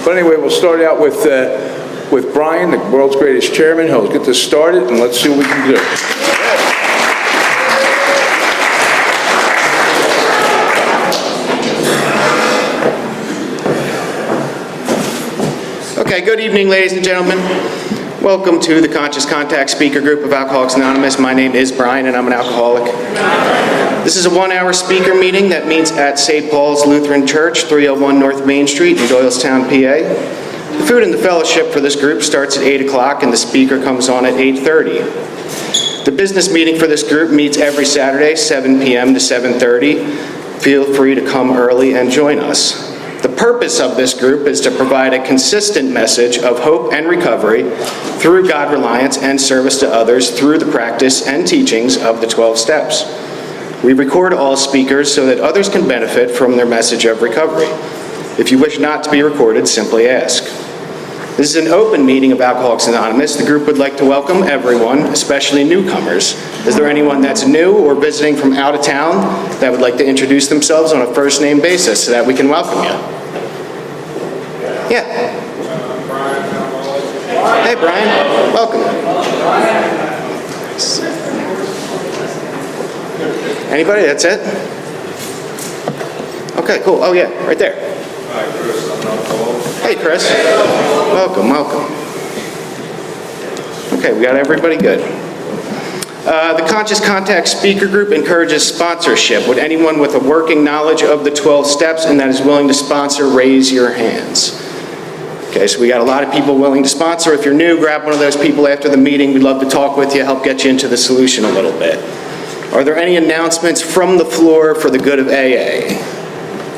But anyway, we'll start out with Brian, the world's greatest chairman. He'll get this started, and let's see what we can do. Okay, good evening, ladies and gentlemen. Welcome to the Conscious Contact Speaker Group of Alcoholics Anonymous. My name is Brian, and I'm an alcoholic. This is a one-hour speaker meeting that meets at St. Paul's Lutheran Church, 301 North Main Street in Doylestown, PA. The food and the fellowship for this group starts at 8 o'clock, and the speaker comes on at 8:30. The business meeting for this group meets every Saturday, 7 p.m. to 7:30. Feel free to come early and join us. The purpose of this group is to provide a consistent message of hope and recovery through God reliance and service to others through the practice and teachings of the 12 steps. We record all speakers so that others can benefit from their message of recovery. If you wish not to be recorded, simply ask. This is an open meeting of Alcoholics Anonymous. The group would like to welcome everyone, especially newcomers. Is there anyone that's new or visiting from out of town that would like to introduce themselves on a first name basis so that we can welcome you? Yeah. Hey, Brian. Welcome. Anybody? That's it? Okay, cool. Oh, yeah, right there. Hi, Chris. I'm alcoholic. Hey, Chris. Welcome, welcome. Okay, we got everybody good. The Conscious Contact Speaker Group encourages sponsorship. Would anyone with a working knowledge of the 12 steps and that is willing to sponsor, raise your hands? Okay, so we got a lot of people willing to sponsor. If you're new, grab one of those people after the meeting. We'd love to talk with you, help get you into the solution a little bit. Are there any announcements from the floor for the good of AA?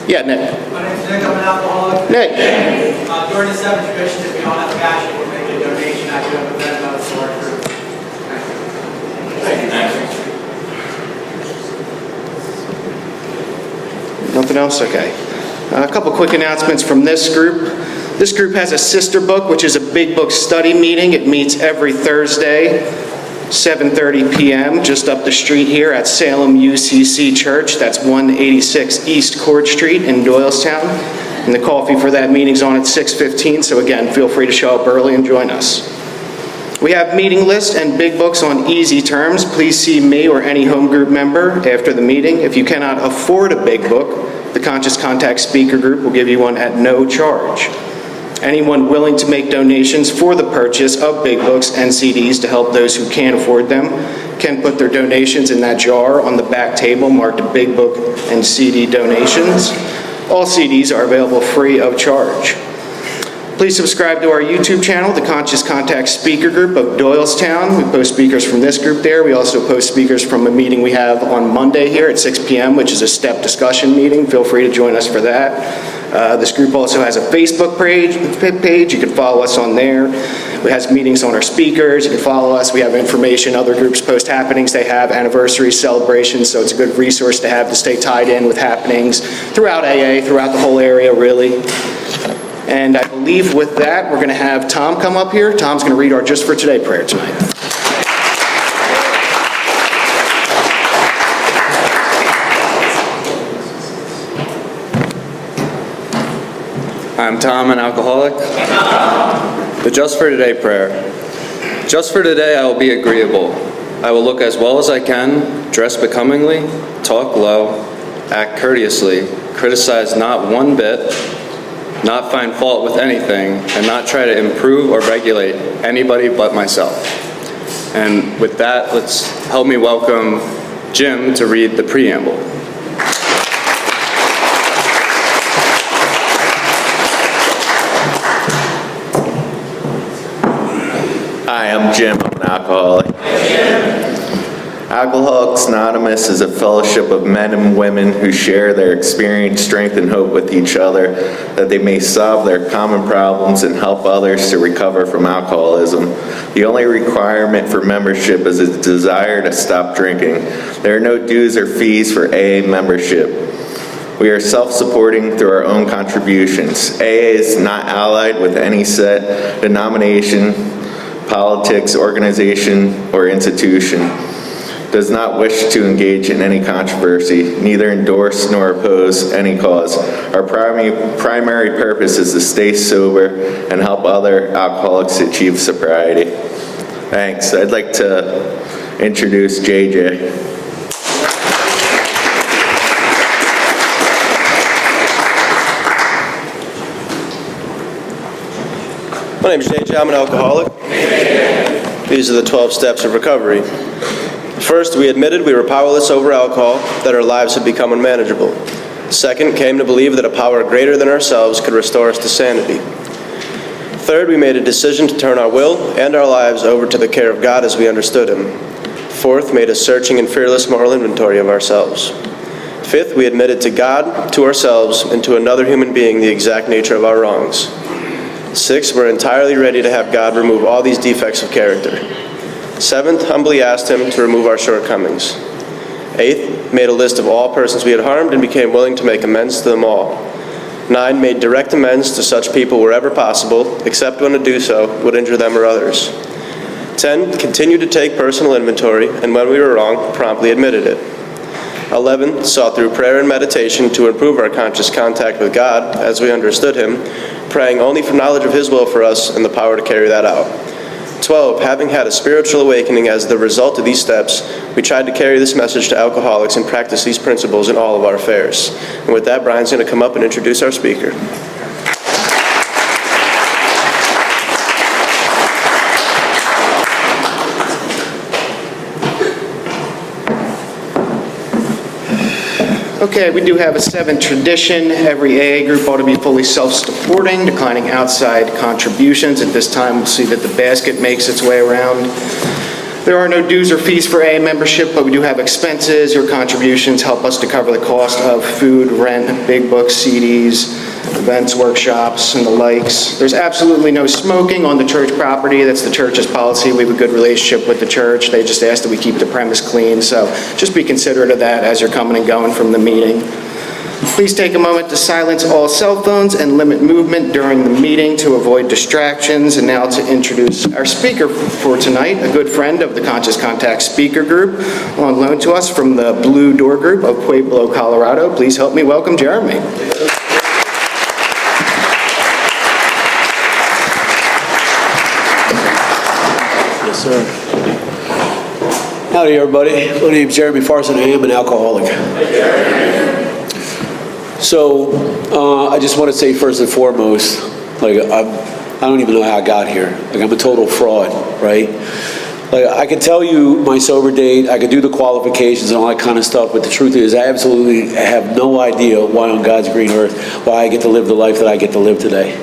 Yeah, Nick. My name's Nick, I'm an alcoholic. Nick. During the 7th tradition, if you don't have cash, you will make a donation. I do have a Venmo for our group. Nothing else? Okay. A couple quick announcements from this group. This group has a sister book, which is a big book study meeting. It meets every Thursday, 7:30 p.m., just up the street here at Salem UCC Church. That's 186 East Court Street in Doylestown. And the coffee for that meeting's on at 6:15, so again, feel free to show up early and join us. We have meeting lists and big books on easy terms. Please see me or any home group member after the meeting. If you cannot afford a big book, the Conscious Contact Speaker Group will give you one at no charge. Anyone willing to make donations for the purchase of big books and CDs to help those who can't afford them can put their donations in that jar on the back table marked Big Book and CD Donations. All CDs are available free of charge. Please subscribe to our YouTube channel, the Conscious Contact Speaker Group of Doylestown. We post speakers from this group there. We also post speakers from a meeting we have on Monday here at 6 p.m., which is a step discussion meeting. Feel free to join us for that. This group also has a Facebook page. You can follow us on there. It has meetings on our speakers. You can follow us. We have information. Other groups post happenings. They have anniversaries, celebrations, so it's a good resource to have to stay tied in with happenings throughout AA, throughout the whole area, really. And I believe with that, we're going to have Tom come up here. Tom's going to read our Just for Today prayer tonight. I'm Tom, an alcoholic. The Just for Today prayer. Just for today I will be agreeable. I will look as well as I can, dress becomingly, talk low, act courteously, criticize not one bit, not find fault with anything, and not try to improve or regulate anybody but myself. And with that, let's help me welcome Jim to read the preamble. Hi, I'm Jim. I'm an alcoholic. Alcoholics Anonymous is a fellowship of men and women who share their experience, strength, and hope with each other, that they may solve their common problems and help others to recover from alcoholism. The only requirement for membership is a desire to stop drinking. There are no dues or fees for AA membership. We are self-supporting through our own contributions. AA is not allied with any set denomination, politics, organization, or institution. does not wish to engage in any controversy, neither endorse nor oppose any cause. Our primary purpose is to stay sober and help other alcoholics achieve sobriety. Thanks. I'd like to introduce JJ. My name is JJ. I'm an alcoholic. These are the 12 steps of recovery. First, we admitted we were powerless over alcohol, that our lives had become unmanageable. Second, came to believe that a power greater than ourselves could restore us to sanity. Third, we made a decision to turn our will and our lives over to the care of God as we understood Him. Fourth, made a searching and fearless moral inventory of ourselves. Fifth, we admitted to God, to ourselves, and to another human being the exact nature of our wrongs. Sixth, we're entirely ready to have God remove all these defects of character. Seventh, humbly asked Him to remove our shortcomings. Eighth, made a list of all persons we had harmed and became willing to make amends to them all. 9, made direct amends to such people wherever possible, except when to do so would injure them or others. 10, continued to take personal inventory, and when we were wrong, promptly admitted it. 11, sought through prayer and meditation to improve our conscious contact with God as we understood Him, praying only for knowledge of His will for us and the power to carry that out. 12, having had a spiritual awakening as the result of these steps, we tried to carry this message to alcoholics and practice these principles in all of our affairs. And with that, Brian's going to come up and introduce our speaker. Okay, we do have a 7th tradition. Every AA group ought to be fully self-supporting, declining outside contributions. At this time, we'll see that the basket makes its way around. There are no dues or fees for AA membership, but we do have expenses. Your contributions help us to cover the cost of food, rent, big books, CDs, events, workshops, and the likes. There's absolutely no smoking on the church property. That's the church's policy. We have a good relationship with the church. They just ask that we keep the premise clean, so just be considerate of that as you're coming and going from the meeting. Please take a moment to silence all cell phones and limit movement during the meeting to avoid distractions. And now to introduce our speaker for tonight, a good friend of the Conscious Contact Speaker Group, on loan to us from the Blue Door Group of Pueblo, Colorado. Please help me welcome Jeremy. Yes, sir. Howdy, everybody. My name's Jeremy Farson. I am an alcoholic. So, I just want to say first and foremost, I don't even know how I got here. I'm a total fraud, right? I can tell you my sober date, I could do the qualifications and all that kind of stuff, but the truth is I absolutely have no idea why on God's green earth, why I get to live the life that I get to live today.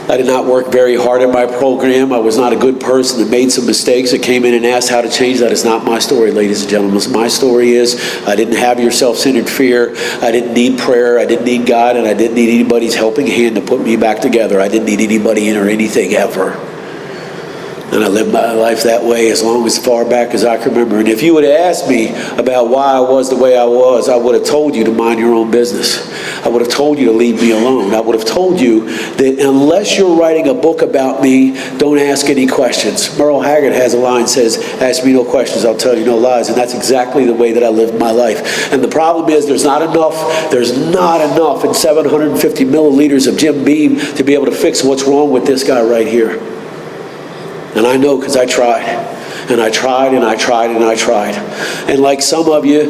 I did not work very hard at my program. I was not a good person that made some mistakes that came in and asked how to change. That is not my story, ladies and gentlemen. My story is I didn't have your self-centered fear. I didn't need prayer. I didn't need God, and I didn't need anybody's helping hand to put me back together. I didn't need anybody in or anything ever. And I lived my life that way as far back as I can remember. And if you would have asked me about why I was the way I was, I would have told you to mind your own business. I would have told you to leave me alone. I would have told you that unless you're writing a book about me, don't ask any questions. Merle Haggard has a line that says, ask me no questions, I'll tell you no lies. And that's exactly the way that I lived my life. And the problem is there's not enough in 750 milliliters of Jim Beam to be able to fix what's wrong with this guy right here. And I know because I tried. And I tried, and I tried, and I tried. And like some of you,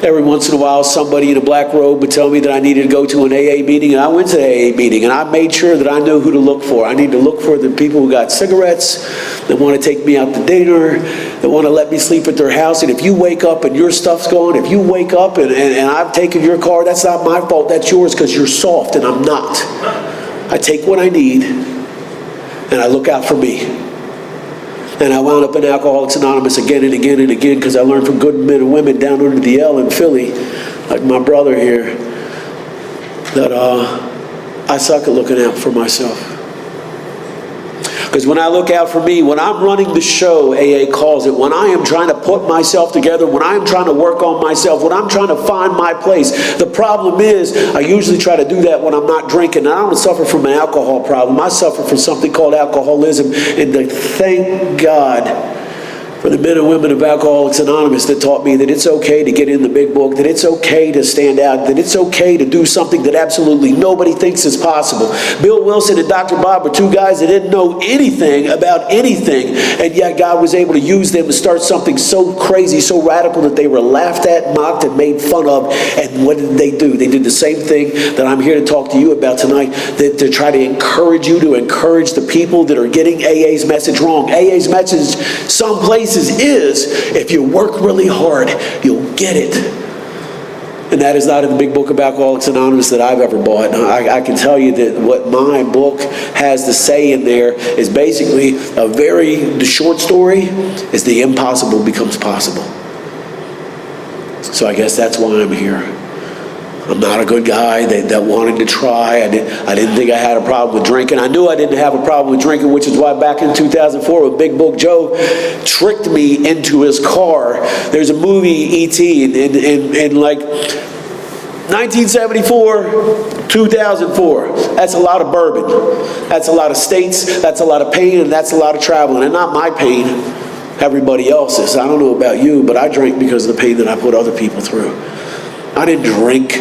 every once in a while, somebody in a black robe would tell me that I needed to go to an AA meeting, and I went to the AA meeting, and I made sure that I knew who to look for. I need to look for the people who got cigarettes, that want to take me out to dinner, that want to let me sleep at their house. And if you wake up and your stuff's gone, if you wake up and I've taken your car, that's not my fault, that's yours, because you're soft, and I'm not. I take what I need, and I look out for me. And I wound up in Alcoholics Anonymous again and again and again because I learned from good men and women down under the L in Philly, like my brother here, that I suck at looking out for myself. Because when I look out for me, when I'm running the show, AA calls it, when I am trying to put myself together, when I'm trying to work on myself, when I'm trying to find my place, the problem is I usually try to do that when I'm not drinking. I don't suffer from an alcohol problem. I suffer from something called alcoholism. And thank God For the men and women of Alcoholics Anonymous that taught me that it's okay to get in the big book, that it's okay to stand out, that it's okay to do something that absolutely nobody thinks is possible. Bill Wilson and Dr. Bob were two guys that didn't know anything about anything, and yet God was able to use them to start something so crazy, so radical that they were laughed at, mocked, and made fun of. And what did they do? They did the same thing that I'm here to talk to you about tonight, that to try to encourage you, to encourage the people that are getting AA's message wrong. AA's message, some places, is if you work really hard, you'll get it. And that is not in the big book of Alcoholics Anonymous that I've ever bought. I can tell you that what my book has to say in there is basically the short story is the impossible becomes possible. So I guess that's why I'm here. I'm not a good guy that wanted to try. I didn't think I had a problem with drinking. I knew I didn't have a problem with drinking, which is why back in 2004 when Big Book Joe tricked me into his car. There's a movie, E.T., in like 1974, 2004. That's a lot of bourbon. That's a lot of states. That's a lot of pain, and that's a lot of traveling. And not my pain, everybody else's. I don't know about you, but I drank because of the pain that I put other people through. I didn't drink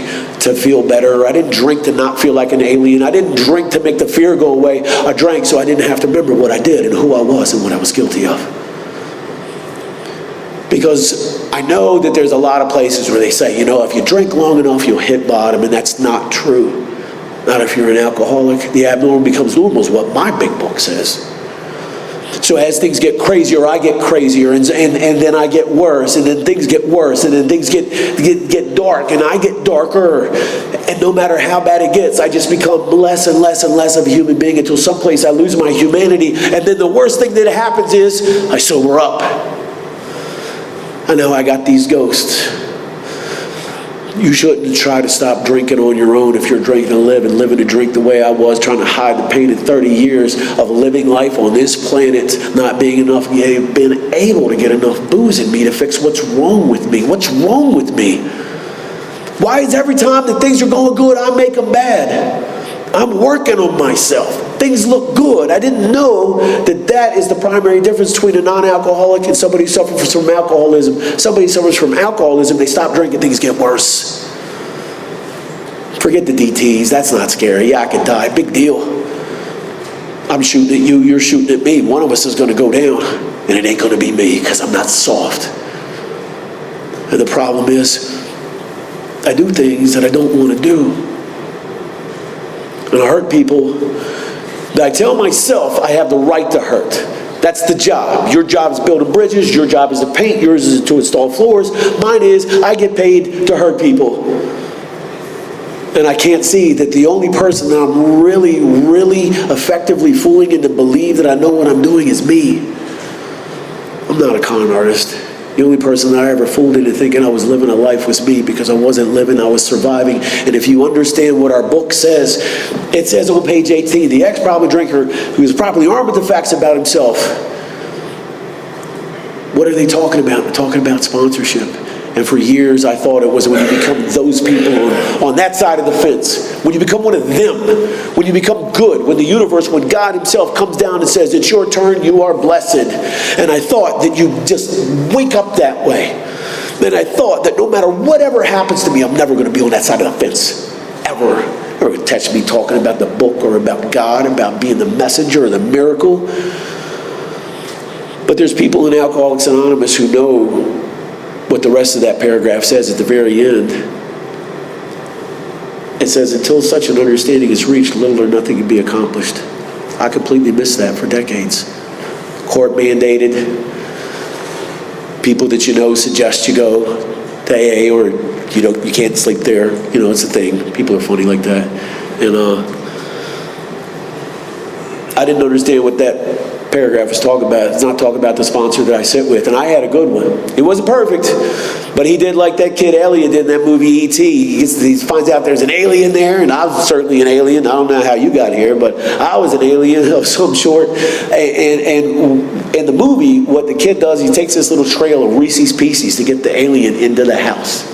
to feel better. I didn't drink to not feel like an alien. I didn't drink to make the fear go away. I drank so I didn't have to remember what I did and who I was and what I was guilty of. Because I know that there's a lot of places where they say, if you drink long enough, you'll hit bottom, and that's not true. Not if you're an alcoholic. The abnormal becomes normal is what my big book says. So as things get crazier, I get crazier, and then I get worse, and then things get worse, and then things get dark, and I get darker. And no matter how bad it gets, I just become less and less and less of a human being until someplace I lose my humanity. And then the worst thing that happens is I sober up. I know I got these ghosts. You shouldn't try to stop drinking on your own if you're drinking to live and living to drink the way I was, trying to hide the pain in 30 years of living life on this planet, not being able to get enough booze in me to fix what's wrong with me. What's wrong with me? Why is every time that things are going good, I make them bad? I'm working on myself. Things look good. I didn't know that is the primary difference between a non-alcoholic and somebody who suffers from alcoholism. Somebody who suffers from alcoholism, they stop drinking, things get worse. Forget the DTs. That's not scary. Yeah, I could die. Big deal. I'm shooting at you. You're shooting at me. One of us is going to go down, and it ain't going to be me because I'm not soft. And the problem is, I do things that I don't want to do. And I hurt people. But I tell myself I have the right to hurt. That's the job. Your job is building bridges. Your job is to paint. Yours is to install floors. Mine is I get paid to hurt people. And I can't see that the only person that I'm really, really effectively fooling into believe that I know what I'm doing is me. I'm not a con artist. The only person that I ever fooled into thinking I was living a life was me, because I wasn't living, I was surviving. And if you understand what our book says, it says on page 18, the ex-problem drinker who is properly armed with the facts about himself. What are they talking about? They're talking about sponsorship. And for years I thought it was when you become those people on that side of the fence, when you become one of them, when you become good, when the universe, when God himself comes down and says, it's your turn, you are blessed. And I thought that you just wake up that way. And I thought that no matter whatever happens to me, I'm never going to be on that side of the fence, ever. Or catch me talking about the book or about God, about being the messenger or the miracle. But there's people in Alcoholics Anonymous who know what the rest of that paragraph says at the very end. It says, until such an understanding is reached, little or nothing can be accomplished. I completely missed that for decades. Court mandated. People that you know suggest you go to AA, or you can't sleep there. It's a thing. People are funny like that. And I didn't understand what that paragraph is talking about. It's not talking about the sponsor that I sit with, and I had a good one. He wasn't perfect, but he did like that kid Elliot did in that movie E.T. He finds out there's an alien there, and I was certainly an alien. I don't know how you got here, but I was an alien of some sort. And in the movie, what the kid does, he takes this little trail of Reese's Pieces to get the alien into the house.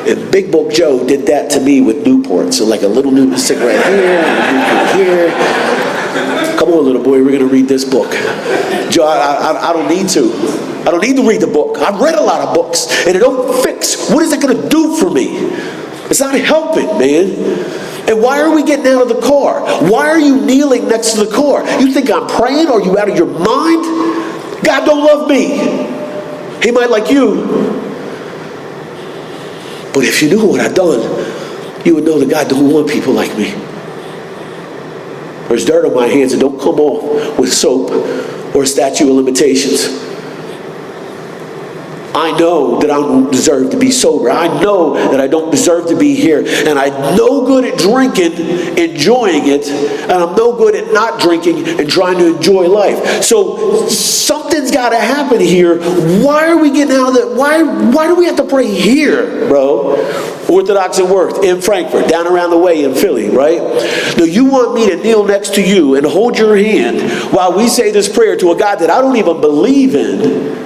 And Big Book Joe did that to me with Newport. So like a little Newport cigarette here, and a Newport here. Come on, little boy, we're going to read this book. Joe, I don't need to. I don't need to read the book. I've read a lot of books, and it don't fix. What is it going to do for me? It's not helping, man. And why are we getting out of the car? Why are you kneeling next to the car? You think I'm praying? Are you out of your mind? God don't love me. He might like you. But if you knew what I've done, you would know that God don't want people like me. There's dirt on my hands, and don't come off with soap or a statute of limitations. I know that I don't deserve to be sober. I know that I don't deserve to be here. And I'm no good at drinking, enjoying it. And I'm no good at not drinking and trying to enjoy life. So something's got to happen here. Why are we getting out of the... Why do we have to pray here, bro? Orthodox in Worth, in Frankfurt, down around the way in Philly, right? Now you want me to kneel next to you and hold your hand while we say this prayer to a God that I don't even believe in,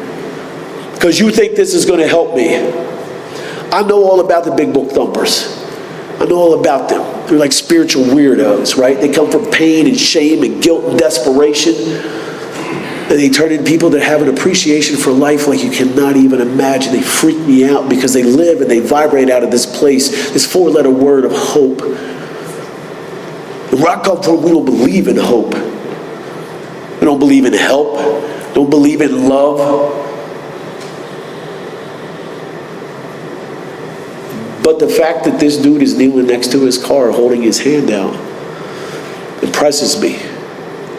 because you think this is going to help me. I know all about the big book thumpers. I know all about them. They're like spiritual weirdos, right? They come from pain and shame and guilt and desperation. And they turn into people that have an appreciation for life like you cannot even imagine. They freak me out because they live and they vibrate out of this place, this 4-letter word of hope. And where I come from, we don't believe in hope. We don't believe in help. Don't believe in love. But the fact that this dude is kneeling next to his car holding his hand out impresses me,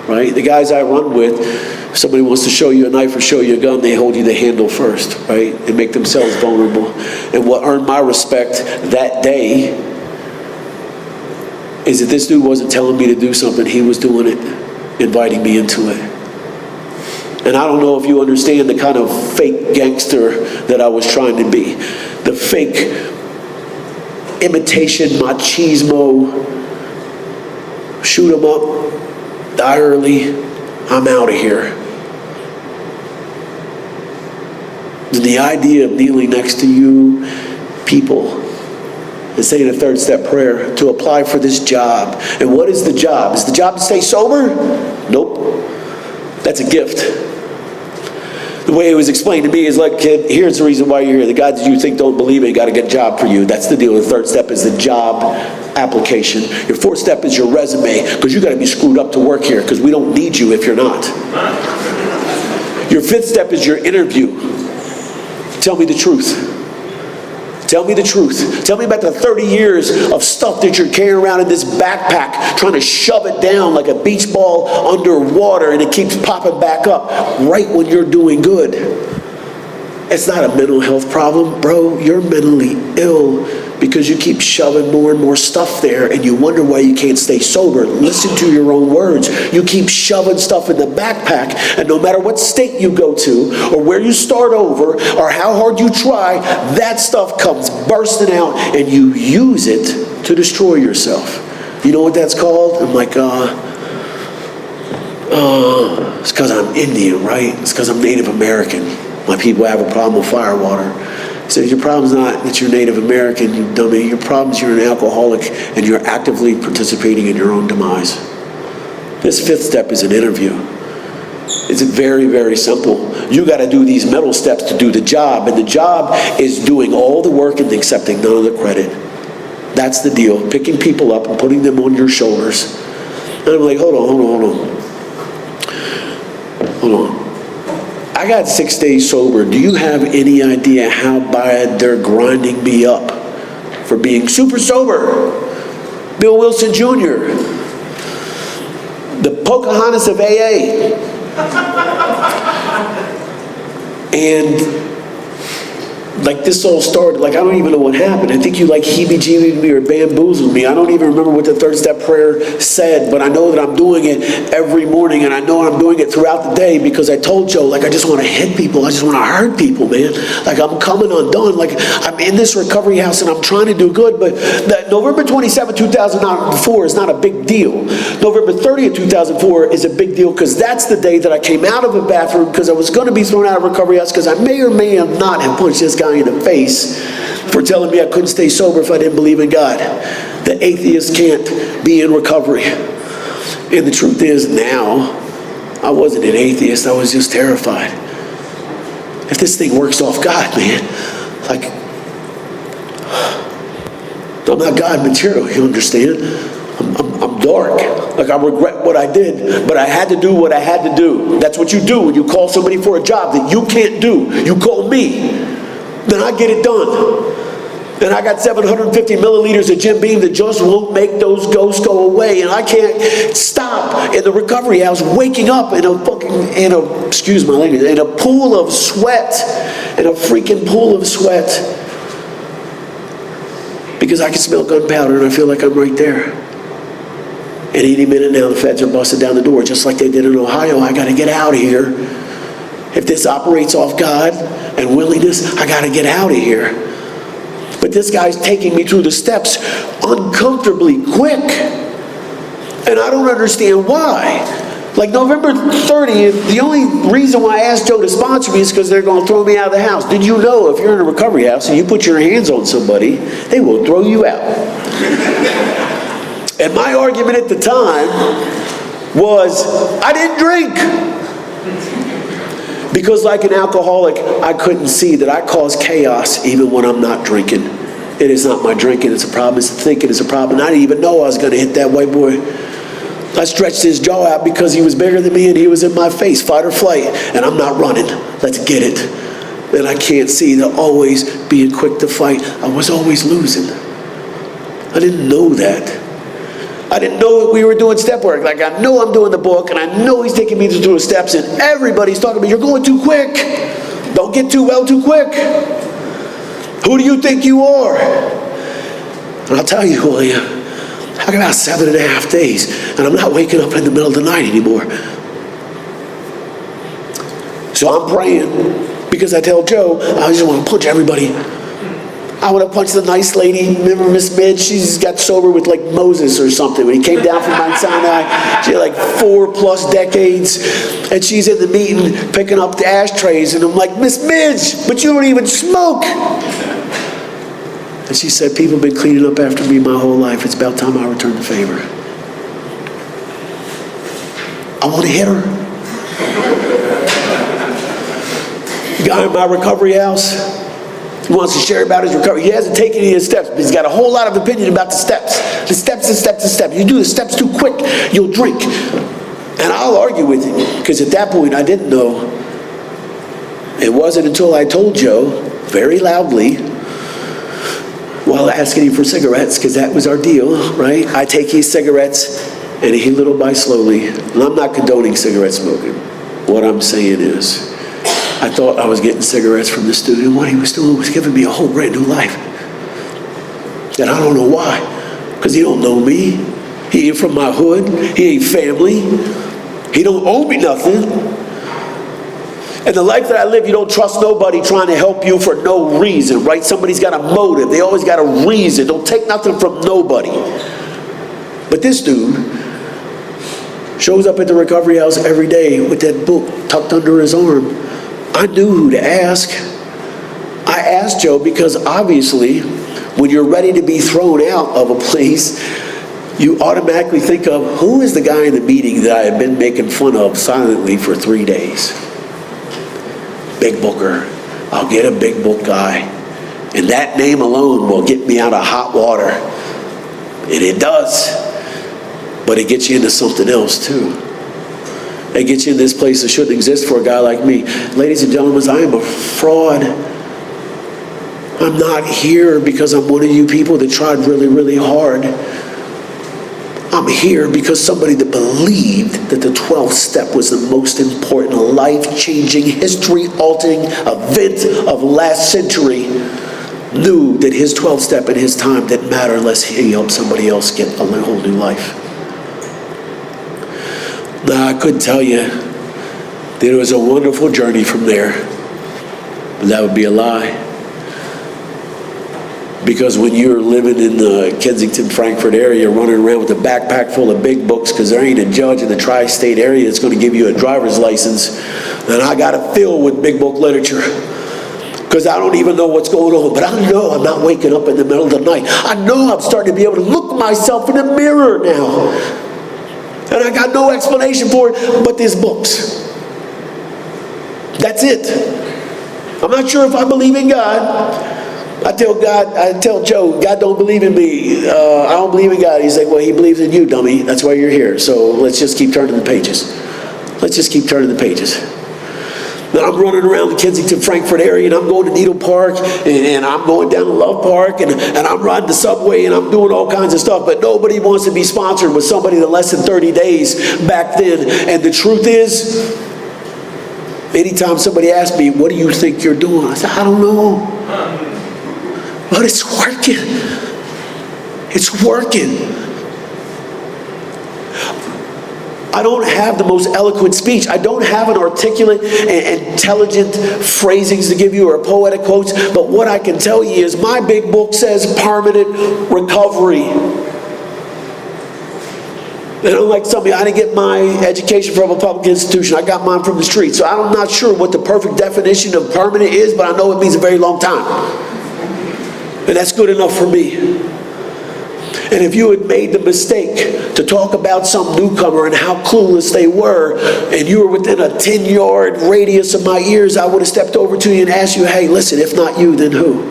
right? The guys I run with, if somebody wants to show you a knife or show you a gun, they hold you the handle first, right? And make themselves vulnerable. And what earned my respect that day is that this dude wasn't telling me to do something, he was doing it, inviting me into it. And I don't know if you understand the kind of fake gangster that I was trying to be. The fake imitation machismo, shoot 'em up, die early, I'm out of here. The idea of kneeling next to you people and saying a 3rd step prayer to apply for this job. And what is the job? Is the job to stay sober? Nope. That's a gift. The way it was explained to me is, look, kid, here's the reason why you're here. The God that you think don't believe in got to get a job for you. That's the deal. The 3rd step is the job application. Your 4th step is your resume, because you got to be screwed up to work here, because we don't need you if you're not. Your 5th step is your interview. Tell me the truth. Tell me the truth. Tell me about the 30 years of stuff that you're carrying around in this backpack, trying to shove it down like a beach ball underwater, and it keeps popping back up right when you're doing good. It's not a mental health problem, bro. You're mentally ill because you keep shoving more and more stuff there, and you wonder why you can't stay sober. Listen to your own words. You keep shoving stuff in the backpack, and no matter what state you go to, or where you start over, or how hard you try, that stuff comes bursting out, and you use it to destroy yourself. You know what that's called? I'm like, it's because I'm Indian, right? It's because I'm Native American. My people have a problem with firewater. He says, your problem's not that you're Native American, you dummy. Your problem's you're an alcoholic and you're actively participating in your own demise. This 5th step is an interview. It's very, very simple. You got to do these mental steps to do the job, and the job is doing all the work and accepting none of the credit. That's the deal. Picking people up and putting them on your shoulders. And I'm like, hold on. I got 6 days sober. Do you have any idea how bad they're grinding me up for being super sober? Bill Wilson Jr., the Pocahontas of AA. And like this all started, like I don't even know what happened. I think you like heebie-jeebied me or bamboozled me. I don't even remember what the 3rd step prayer said, but I know that I'm doing it every morning, and I know I'm doing it throughout the day because I told Joe, like I just want to hit people. I just want to hurt people, man. Like I'm coming undone. Like I'm in this recovery house and I'm trying to do good, but that November 27, 2004 is not a big deal. November 30th, 2004 is a big deal because that's the day that I came out of a bathroom because I was going to be thrown out of recovery house because I may or may have not have punched this guy in the face for telling me I couldn't stay sober if I didn't believe in God. The atheist can't be in recovery. And the truth is now, I wasn't an atheist, I was just terrified. if this thing works off God, man, like, I'm not God material, you understand? I'm dark. Like, I regret what I did, but I had to do what I had to do. That's what you do when you call somebody for a job that you can't do. You call me, then I get it done. And I got 750 milliliters of Jim Beam that just won't make those ghosts go away. And I can't stop in the recovery house waking up in a excuse my language, in a pool of sweat, in a freaking pool of sweat. Because I can smell gunpowder and I feel like I'm right there. And any minute now the feds are busting down the door just like they did in Ohio. I gotta get out of here. If this operates off God and willingness, I gotta get out of here. But this guy's taking me through the steps uncomfortably quick. And I don't understand why. Like November 30th, the only reason why I asked Joe to sponsor me is because they're going to throw me out of the house. Did you know if you're in a recovery house and you put your hands on somebody, they will throw you out? And my argument at the time was, I didn't drink. Because like an alcoholic, I couldn't see that I cause chaos even when I'm not drinking. It is not my drinking, it's a problem. It's the thinking, it's a problem. And I didn't even know I was going to hit that white boy. I stretched his jaw out because he was bigger than me and he was in my face, fight or flight. And I'm not running. Let's get it. And I can't see that always being quick to fight. I was always losing. I didn't know that. I didn't know that we were doing step work. Like, I know I'm doing the book, and I know he's taking me through the steps, and everybody's talking to me, you're going too quick. Don't get too well too quick. Who do you think you are? And I'll tell you who I am. I got about 7.5 days, and I'm not waking up in the middle of the night anymore. So I'm praying, because I tell Joe, I just want to punch everybody. I want to punch the nice lady. Remember Miss Midge? She's got sober with like Moses or something. When he came down from Mount Sinai, she had like 4+ decades. And she's in the meeting picking up the ashtrays. And I'm like, Miss Midge, but you don't even smoke. And she said, people have been cleaning up after me my whole life. It's about time I return the favor. I want to hit her. Guy in my recovery house, he wants to share about his recovery. He hasn't taken any of the steps, but he's got a whole lot of opinion about the steps. The steps, the steps, the steps. You do the steps too quick, you'll drink. And I'll argue with him, because at that point I didn't know. It wasn't until I told Joe, very loudly, while asking him for cigarettes, because that was our deal, right? I take his cigarettes, and he little by slowly, and I'm not condoning cigarette smoking. What I'm saying is, I thought I was getting cigarettes from the student. What he was doing was giving me a whole brand new life. And I don't know why. Because he don't know me. He ain't from my hood. He ain't family. He don't owe me nothing. And the life that I live, you don't trust nobody trying to help you for no reason, right? Somebody's got a motive. They always got a reason. Don't take nothing from nobody. But this dude shows up at the recovery house every day with that book tucked under his arm. I knew who to ask. I asked Joe because obviously when you're ready to be thrown out of a place, you automatically think of, who is the guy in the meeting that I have been making fun of silently for 3 days? Big Booker. I'll get a big book guy. And that name alone will get me out of hot water. And it does. But it gets you into something else too. It gets you in this place that shouldn't exist for a guy like me. Ladies and gentlemen, I am a fraud. I'm not here because I'm one of you people that tried really, really hard. I'm here because somebody that believed that the 12th step was the most important, life-changing, history-altering event of last century knew that his 12th step in his time didn't matter unless he helped somebody else get a whole new life. Now, I could tell you that it was a wonderful journey from there, but that would be a lie. Because when you're living in the Kensington, Frankfurt area, running around with a backpack full of big books, because there ain't a judge in the tri-state area that's going to give you a driver's license, then I got to fill with big book literature. Because I don't even know what's going on, but I know I'm not waking up in the middle of the night. I know I'm starting to be able to look myself in the mirror now. And I got no explanation for it but these books. That's it. I'm not sure if I believe in God. I tell Joe, God don't believe in me. I don't believe in God. He's like, well, he believes in you, dummy. That's why you're here. So let's just keep turning the pages. Let's just keep turning the pages. Now I'm running around the Kensington, Frankfurt area, and I'm going to Needle Park, and I'm going down to Love Park, and I'm riding the subway, and I'm doing all kinds of stuff, but nobody wants to be sponsored with somebody that less than 30 days back then. And the truth is, anytime somebody asks me, what do you think you're doing? I say, I don't know. But it's working. It's working. I don't have the most eloquent speech. I don't have an articulate and intelligent phrasings to give you or poetic quotes, but what I can tell you is my big book says permanent recovery. And unlike some of you, I didn't get my education from a public institution. I got mine from the street. So I'm not sure what the perfect definition of permanent is, but I know it means a very long time. And that's good enough for me. And if you had made the mistake to talk about some newcomer and how clueless they were, and you were within a 10-yard radius of my ears, I would have stepped over to you and asked you, hey, listen, if not you, then who?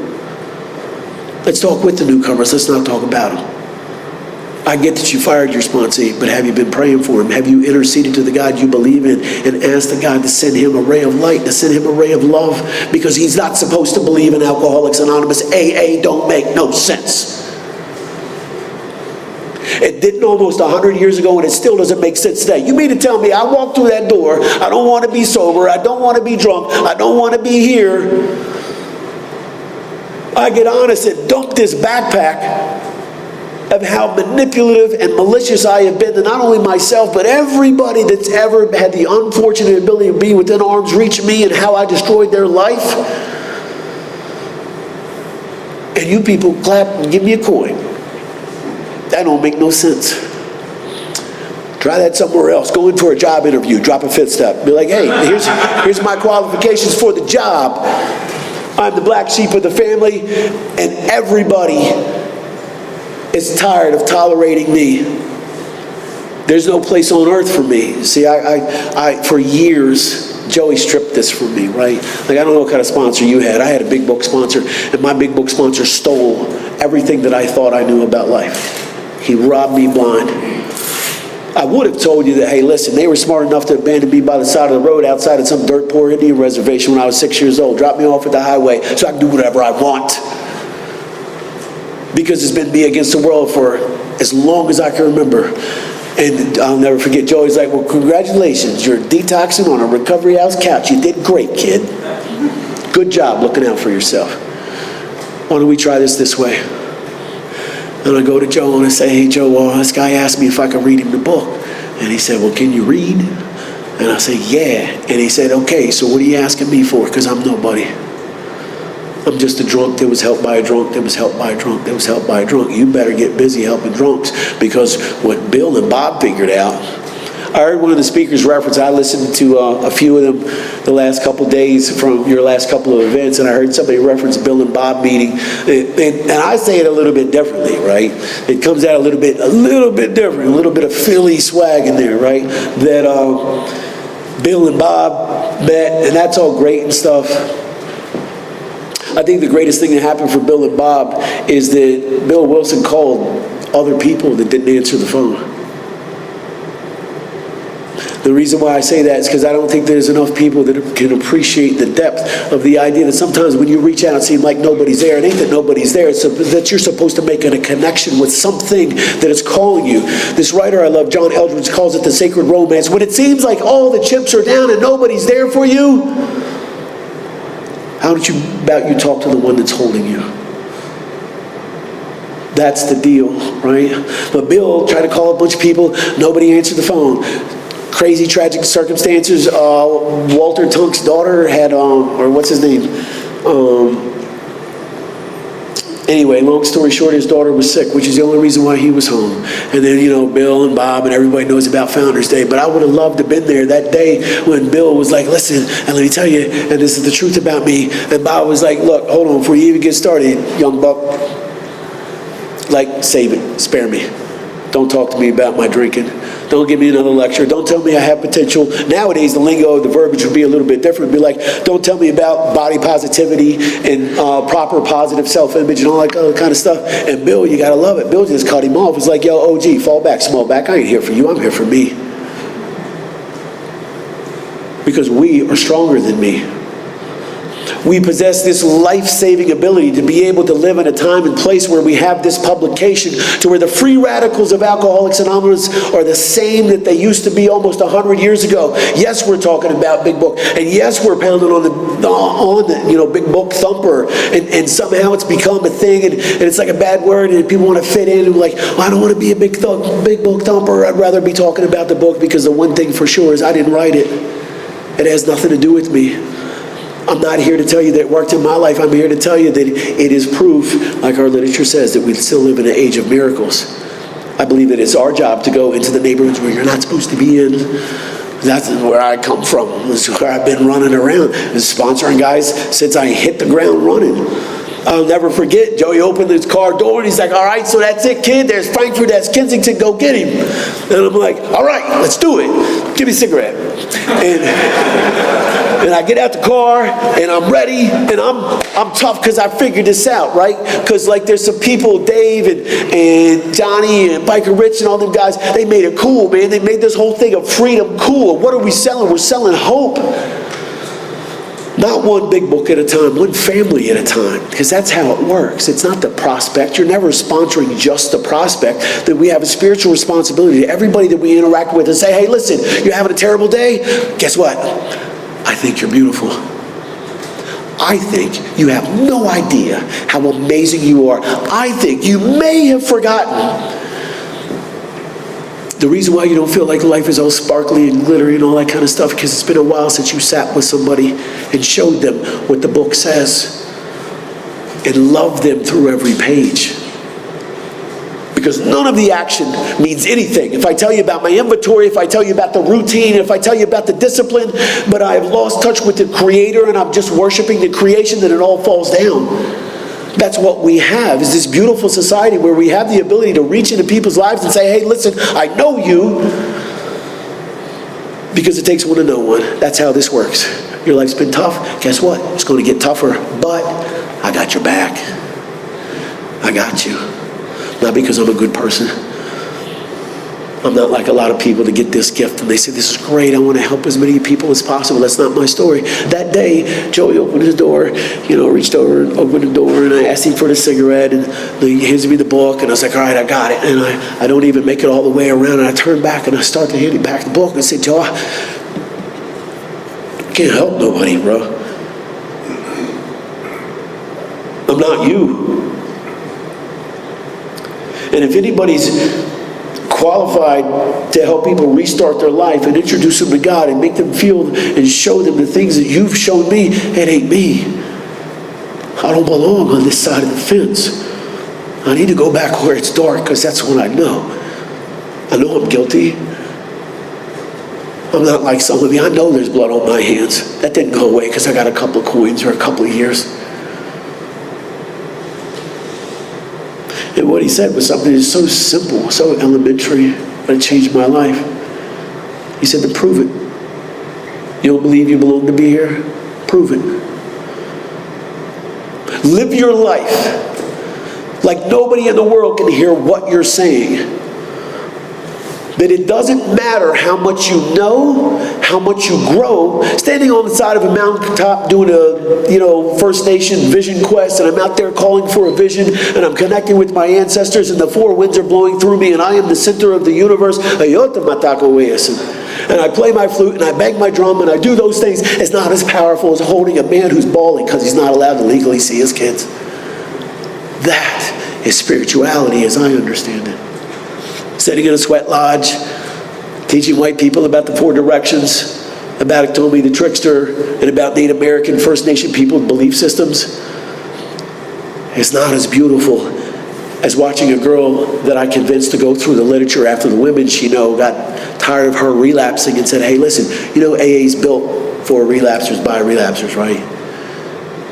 Let's talk with the newcomers. Let's not talk about them. I get that you fired your sponsee, but have you been praying for him? Have you interceded to the God you believe in and asked the God to send him a ray of light, to send him a ray of love? Because he's not supposed to believe in Alcoholics Anonymous. AA don't make no sense. It didn't almost 100 years ago, and it still doesn't make sense today. You mean to tell me I walk through that door, I don't want to be sober, I don't want to be drunk, I don't want to be here. I get honest and dump this backpack of how manipulative and malicious I have been to not only myself, but everybody that's ever had the unfortunate ability to be within arm's reach of me, and how I destroyed their life. And you people clap and give me a coin. That don't make no sense. Try that somewhere else. Go in for a job interview. Drop a fifth step. Be like, hey, here's my qualifications for the job. I'm the black sheep of the family, and everybody is tired of tolerating me. There's no place on earth for me. See, I for years, Joey stripped this from me, right? Like, I don't know what kind of sponsor you had. I had a big book sponsor, and my big book sponsor stole everything that I thought I knew about life. He robbed me blind. I would have told you that, hey, listen, they were smart enough to abandon me by the side of the road outside of some dirt poor Indian reservation when I was 6 years old. Drop me off at the highway so I can do whatever I want. Because it's been me against the world for as long as I can remember. And I'll never forget, Joey's like, well, congratulations, you're detoxing on a recovery house couch. You did great, kid. Good job looking out for yourself. Why don't we try this way? And I go to Joe and I say, hey, Joe, this guy asked me if I could read him the book. And he said, well, can you read? And I said, yeah. And he said, okay, so what are you asking me for? Because I'm nobody. I'm just a drunk that was helped by a drunk that was helped by a drunk that was helped by a drunk. You better get busy helping drunks, because what Bill and Bob figured out, I heard one of the speakers reference, I listened to a few of them the last couple days from your last couple of events, and I heard somebody reference Bill and Bob meeting, and I say it a little bit differently, right? It comes out a little bit different, a little bit of Philly swag in there, right? That Bill and Bob met, and that's all great and stuff. I think the greatest thing that happened for Bill and Bob is that Bill Wilson called other people that didn't answer the phone. The reason why I say that is because I don't think there's enough people that can appreciate the depth of the idea that sometimes when you reach out, it seems like nobody's there. It ain't that nobody's there. It's that you're supposed to make a connection with something that is calling you. This writer I love, John Eldredge, calls it the sacred romance. When it seems like all the chips are down and nobody's there for you, how about you talk to the one that's holding you? That's the deal, right? But Bill tried to call a bunch of people. Nobody answered the phone. Crazy, tragic circumstances. Walter Tunk's daughter had, or what's his name? Anyway, long story short, his daughter was sick, which is the only reason why he was home. And then, Bill and Bob and everybody knows about Founders Day. But I would have loved to have been there that day when Bill was like, listen, and let me tell you, and this is the truth about me. And Bob was like, look, hold on, before you even get started, young buck, like, save it, spare me. Don't talk to me about my drinking. Don't give me another lecture. Don't tell me I have potential. Nowadays, the lingo, the verbiage would be a little bit different. It'd be like, don't tell me about body positivity and proper positive self-image and all that other kind of stuff. And Bill, you got to love it. Bill just cut him off. It's like, yo, OG, fall back, small back. I ain't here for you. I'm here for me. Because we are stronger than me. We possess this life-saving ability to be able to live in a time and place where we have this publication to where the free radicals of Alcoholics Anonymous are the same that they used to be almost 100 years ago. Yes, we're talking about Big Book, and yes, we're pounding on the Big Book thumper, and somehow it's become a thing, and it's like a bad word, and people want to fit in, and like, well, I don't want to be a big book thumper. I'd rather be talking about the book, because the one thing for sure is I didn't write it. It has nothing to do with me. I'm not here to tell you that it worked in my life. I'm here to tell you that it is proof, like our literature says, that we still live in an age of miracles. I believe that it's our job to go into the neighborhoods where you're not supposed to be in. That's where I come from. That's where I've been running around and sponsoring guys since I hit the ground running. I'll never forget, Joey opened his car door and he's like, all right, so that's it, kid. There's Frankfurt, that's Kensington, go get him. And I'm like, all right, let's do it. Give me a cigarette. And I get out the car and I'm ready and I'm tough because I figured this out, right? Because like there's some people, Dave and Johnny and Biker Rich and all them guys, they made it cool, man. They made this whole thing of freedom cool. What are we selling? We're selling hope. Not one big book at a time, one family at a time, because that's how it works. It's not the prospect. You're never sponsoring just the prospect. That we have a spiritual responsibility to everybody that we interact with and say, hey, listen, you're having a terrible day? Guess what? I think you're beautiful. I think you have no idea how amazing you are. I think you may have forgotten the reason why you don't feel like life is all sparkly and glittery and all that kind of stuff, because it's been a while since you sat with somebody and showed them what the book says and loved them through every page. Because none of the action means anything. If I tell you about my inventory, if I tell you about the routine, if I tell you about the discipline, but I have lost touch with the Creator and I'm just worshiping the creation, then it all falls down. That's what we have, is this beautiful society where we have the ability to reach into people's lives and say, hey, listen, I know you, because it takes one to know one. That's how this works. Your life's been tough. Guess what? It's going to get tougher, but I got your back. I got you. Not because I'm a good person. I'm not like a lot of people to get this gift and they say, this is great, I want to help as many people as possible. That's not my story. That day, Joey opened his door, reached over and opened the door, and I asked him for the cigarette, and he hands me the book, and I was like, all right, I got it. And I don't even make it all the way around, and I turn back and I start to hand him back the book, and I said, Joe, I can't help nobody, bro. I'm not you. And if anybody's qualified to help people restart their life and introduce them to God and make them feel and show them the things that you've shown me, it ain't me. I don't belong on this side of the fence. I need to go back where it's dark, because that's what I know. I know I'm guilty. I'm not like some of you. I know there's blood on my hands. That didn't go away because I got a couple of coins or a couple of years. And what he said was something that's so simple, so elementary, but it changed my life. He said to prove it. You don't believe you belong to be here? Prove it. Live your life like nobody in the world can hear what you're saying. That it doesn't matter how much you know, how much you grow. Standing on the side of a mountaintop doing a First Nation vision quest, and I'm out there calling for a vision, and I'm connecting with my ancestors, and the four winds are blowing through me, and I am the center of the universe. And I play my flute, and I bang my drum, and I do those things. It's not as powerful as holding a man who's bawling because he's not allowed to legally see his kids. That is spirituality as I understand it. Sitting in a sweat lodge, teaching white people about the four directions, about Atomi the trickster, and about Native American First Nation people's belief systems. It's not as beautiful as watching a girl that I convinced to go through the literature after the women she got tired of her relapsing and said, hey, listen, AA is built for relapsers by relapsers, right?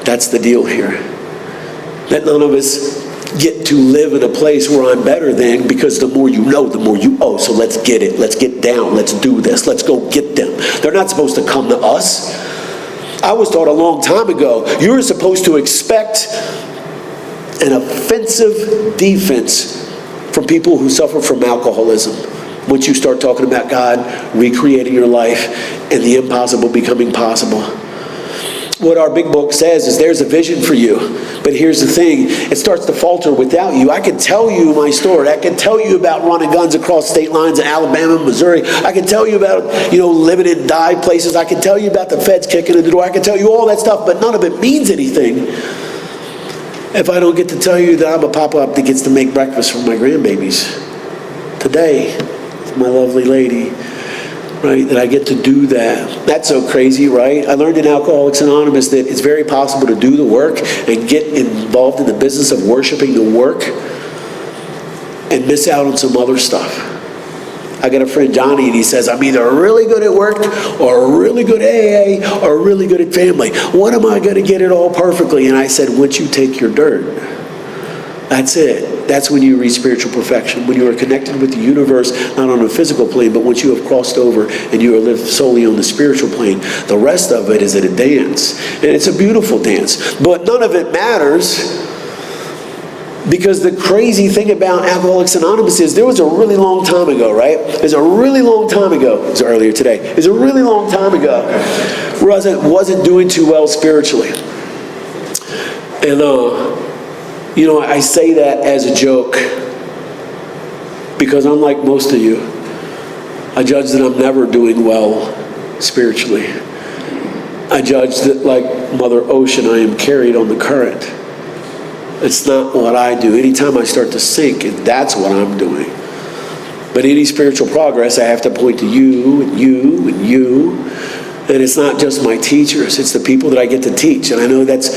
That's the deal here. That none of us get to live in a place where I'm better than, because the more you know, the more you owe. So let's get it. Let's get down. Let's do this. Let's go get them. They're not supposed to come to us. I was taught a long time ago, you're supposed to expect an offensive defense from people who suffer from alcoholism. Once you start talking about God recreating your life and the impossible becoming possible. What our big book says is there's a vision for you. But here's the thing, it starts to falter without you. I can tell you my story. I can tell you about running guns across state lines in Alabama, Missouri. I can tell you about, living in dive places. I can tell you about the feds kicking in the door. I can tell you all that stuff, but none of it means anything if I don't get to tell you that I'm a pop-up that gets to make breakfast for my grandbabies today, with my lovely lady. Right, that I get to do that. That's so crazy, right? I learned in Alcoholics Anonymous that it's very possible to do the work and get involved in the business of worshiping the work and miss out on some other stuff. I got a friend, Johnny, and he says, I'm either really good at work or really good at AA or really good at family. When am I going to get it all perfectly? And I said, once you take your dirt, that's it. That's when you reach spiritual perfection. When you are connected with the universe, not on a physical plane, but once you have crossed over and you are lived solely on the spiritual plane, the rest of it is a dance. And it's a beautiful dance. But none of it matters, because the crazy thing about Alcoholics Anonymous is there was a really long time ago, right? There's a really long time ago. It was earlier today. It was a really long time ago where I wasn't doing too well spiritually. And, I say that as a joke because unlike most of you, I judge that I'm never doing well spiritually. I judge that like Mother Ocean, I am carried on the current. It's not what I do. Anytime I start to sink, that's what I'm doing. But any spiritual progress, I have to point to you and you and you. And it's not just my teachers, it's the people that I get to teach. And I know that's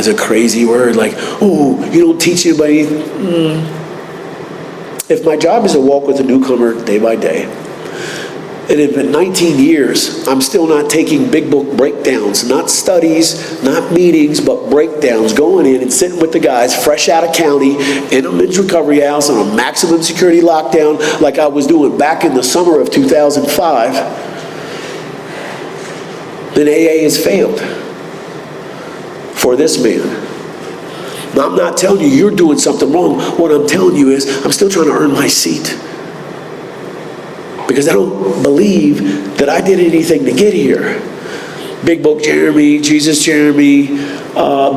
a crazy word, like, oh, you don't teach anybody. If my job is to walk with a newcomer day by day, and if in 19 years, I'm still not taking big book breakdowns, not studies, not meetings, but breakdowns, going in and sitting with the guys fresh out of county in a men's recovery house on a maximum security lockdown like I was doing back in the summer of 2005, then AA has failed for this man. Now, I'm not telling you you're doing something wrong. What I'm telling you is I'm still trying to earn my seat. Because I don't believe that I did anything to get here. Big Book Jeremy, Jesus Jeremy,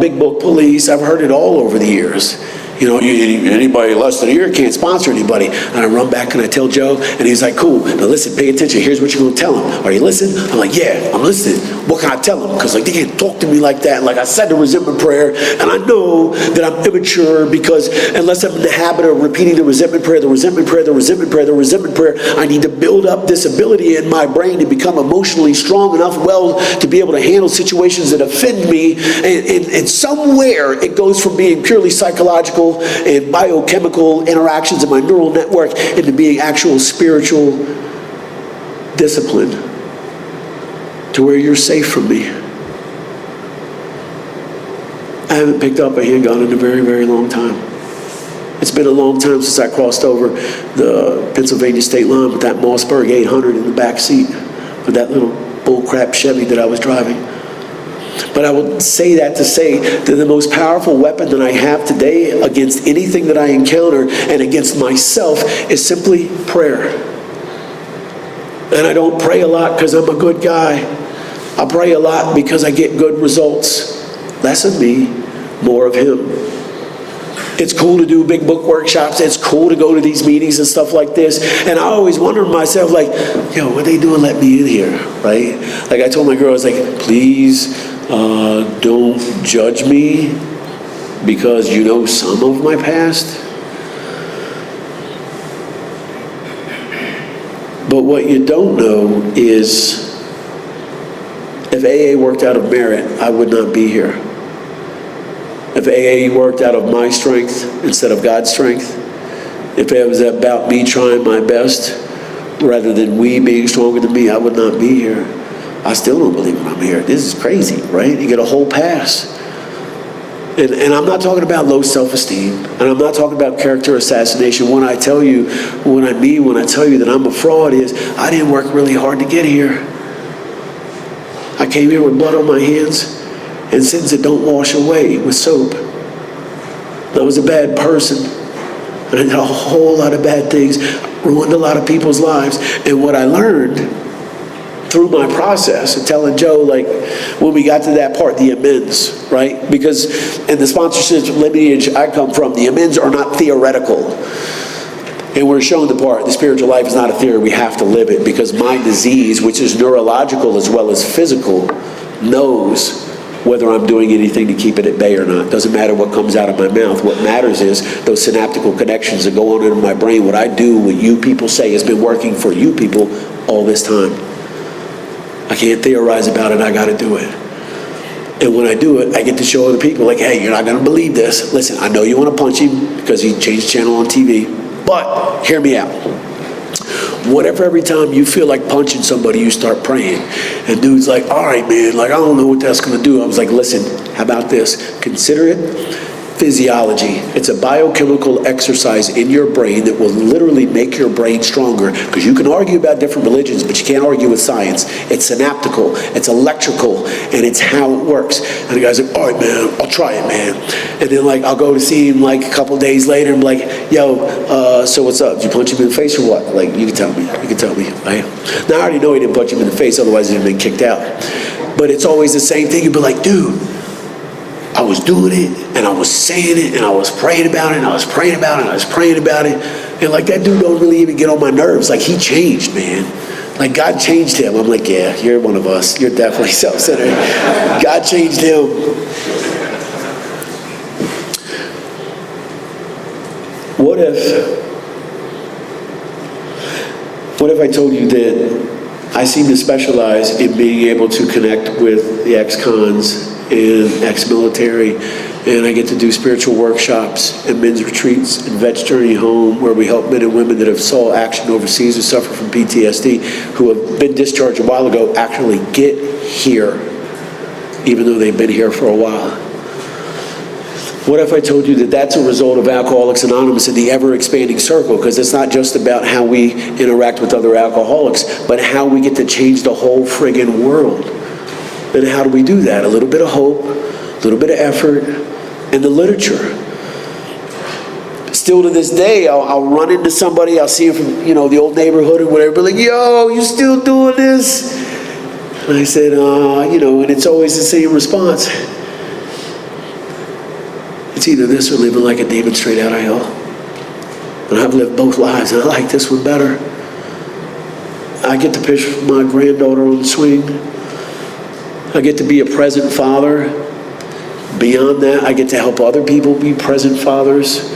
Big Book Police, I've heard it all over the years. Anybody less than a year can't sponsor anybody. And I run back and I tell Joe, and he's like, cool, now listen, pay attention. Here's what you're going to tell him. Are you listening? I'm like, yeah, I'm listening. What can I tell him? Because they can't talk to me like that. Like I said the resentment prayer, and I know that I'm immature because unless I'm in the habit of repeating the resentment prayer, I need to build up this ability in my brain to become emotionally strong enough, to be able to handle situations that offend me. And somewhere it goes from being purely psychological and biochemical interactions in my neural network into being actual spiritual discipline to where you're safe from me. I haven't picked up a handgun in a very, very long time. It's been a long time since I crossed over the Pennsylvania state line with that Mossberg 800 in the back seat with that little bullcrap Chevy that I was driving. But I will say that to say that the most powerful weapon that I have today against anything that I encounter and against myself is simply prayer. And I don't pray a lot because I'm a good guy. I pray a lot because I get good results. Less of me, more of him. It's cool to do big book workshops. It's cool to go to these meetings and stuff like this. And I always wonder to myself, like, what are they doing let me in here, right? Like I told my girl, I was like, please don't judge me because you know some of my past. But what you don't know is if AA worked out of merit, I would not be here. If AA worked out of my strength instead of God's strength, if it was about me trying my best rather than we being stronger than me, I would not be here. I still don't believe I'm here. This is crazy, right? You get a whole pass. And I'm not talking about low self-esteem, and I'm not talking about character assassination. When I tell you that I'm a fraud is, I didn't work really hard to get here. I came here with blood on my hands and sins that don't wash away with soap. I was a bad person. And I did a whole lot of bad things, ruined a lot of people's lives. And what I learned through my process of telling Joe, like, when we got to that part, the amends, right? Because in the sponsorship lineage I come from, the amends are not theoretical. And we're shown the part, the spiritual life is not a theory, we have to live it, because my disease, which is neurological as well as physical, knows whether I'm doing anything to keep it at bay or not. Doesn't matter what comes out of my mouth. What matters is those synaptical connections that go on in my brain. What I do, what you people say has been working for you people all this time. I can't theorize about it, I gotta do it. And when I do it, I get to show other people, like, hey, you're not gonna believe this. Listen, I know you wanna punch him because he changed the channel on TV, but hear me out. What if every time you feel like punching somebody, you start praying? And dude's like, all right, man, like, I don't know what that's gonna do. I was like, listen, how about this? Consider it physiology. It's a biochemical exercise in your brain that will literally make your brain stronger, because you can argue about different religions, but you can't argue with science. It's synaptical, it's electrical, and it's how it works. And the guy's like, all right, man, I'll try it, man. And then, like, I'll go to see him, like, a couple days later and be like, yo, so what's up? Did you punch him in the face or what? Like, you can tell me, right? Now, I already know he didn't punch him in the face, otherwise he'd have been kicked out. But it's always the same thing. You'd be like, dude, I was doing it, and I was saying it, and I was praying about it, and I was praying about it, and I was praying about it. And like, that dude don't really even get on my nerves. Like, he changed, man. Like, God changed him. I'm like, yeah, you're one of us. You're definitely self-centered. God changed him. What if I told you that I seem to specialize in being able to connect with the ex-cons and ex-military, and I get to do spiritual workshops and men's retreats and Vets Journey Home, where we help men and women that have saw action overseas who suffer from PTSD, who have been discharged a while ago, actually get here, even though they've been here for a while. What if I told you that that's a result of Alcoholics Anonymous in the ever-expanding circle? Because it's not just about how we interact with other alcoholics, but how we get to change the whole friggin' world. And how do we do that? A little bit of hope, a little bit of effort, and the literature. Still to this day, I'll run into somebody, I'll see him from, the old neighborhood or whatever, be like, yo, you still doing this? And I said, and it's always the same response. It's either this or living like a demon straight out of hell. And I've lived both lives, and I like this one better. I get to pitch my granddaughter on the swing. I get to be a present father. Beyond that, I get to help other people be present fathers.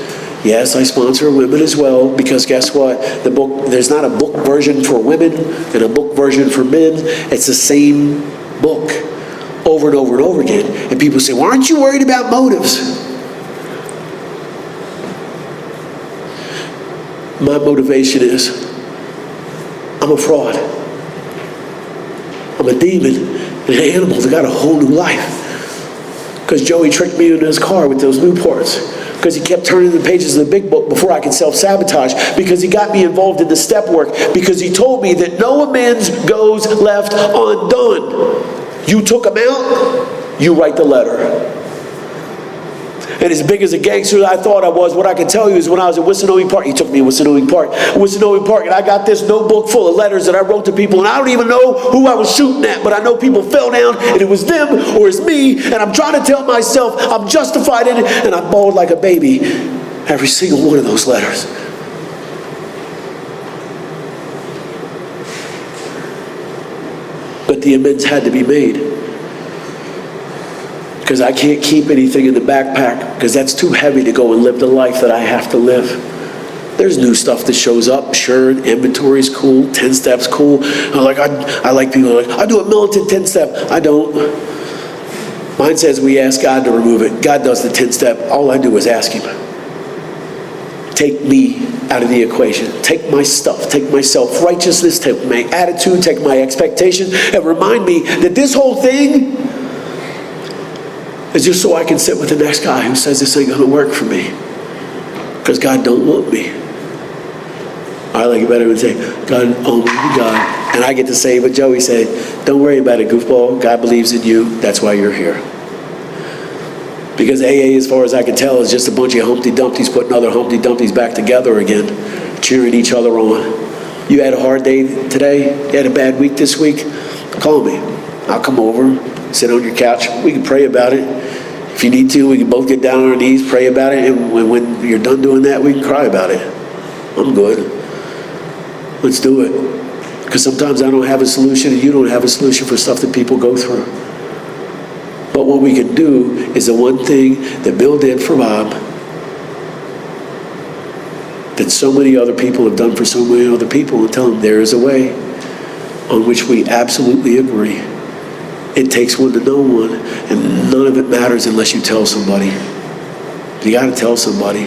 Yes, I sponsor women as well, because guess what? There's not a book version for women and a book version for men. It's the same book over and over and over again. And people say, well, aren't you worried about motives? My motivation is, I'm a fraud. I'm a demon. And animals got a whole new life. Because Joey tricked me into his car with those Newports. Because he kept turning the pages of the big book before I could self-sabotage. Because he got me involved in the step work. Because he told me that no amends goes left undone. You took him out, you write the letter. And as big as a gangster as I thought I was, what I can tell you is when I was at Wissinowie Park, he took me to Wissinowie Park, and I got this notebook full of letters that I wrote to people, and I don't even know who I was shooting at, but I know people fell down, and it was them or it's me, and I'm trying to tell myself I'm justified in it, and I bawled like a baby every single one of those letters. But the amends had to be made. Because I can't keep anything in the backpack, because that's too heavy to go and live the life that I have to live. There's new stuff that shows up. Sure, inventory's cool, 10 steps cool. I like people like, I do a militant 10-step. I don't. Mine says we ask God to remove it. God does the 10-step. All I do is ask him. Take me out of the equation. Take my stuff. Take my self-righteousness. Take my attitude. Take my expectations. And remind me that this whole thing is just so I can sit with the next guy who says this ain't gonna work for me. Because God don't want me. I like it better when say, God, only God. And I get to say what Joey said, don't worry about it, goofball. God believes in you. That's why you're here. Because AA, as far as I can tell, is just a bunch of Humpty Dumptys putting other Humpty Dumptys back together again, cheering each other on. You had a hard day today? You had a bad week this week? Call me. I'll come over, sit on your couch. We can pray about it. If you need to, we can both get down on our knees, pray about it, and when you're done doing that, we can cry about it. I'm good. Let's do it. Because sometimes I don't have a solution, and you don't have a solution for stuff that people go through. But what we can do is the one thing that Bill did for Bob, that so many other people have done for so many other people, and tell them there is a way on which we absolutely agree. It takes one to know one, and none of it matters unless you tell somebody. You got to tell somebody.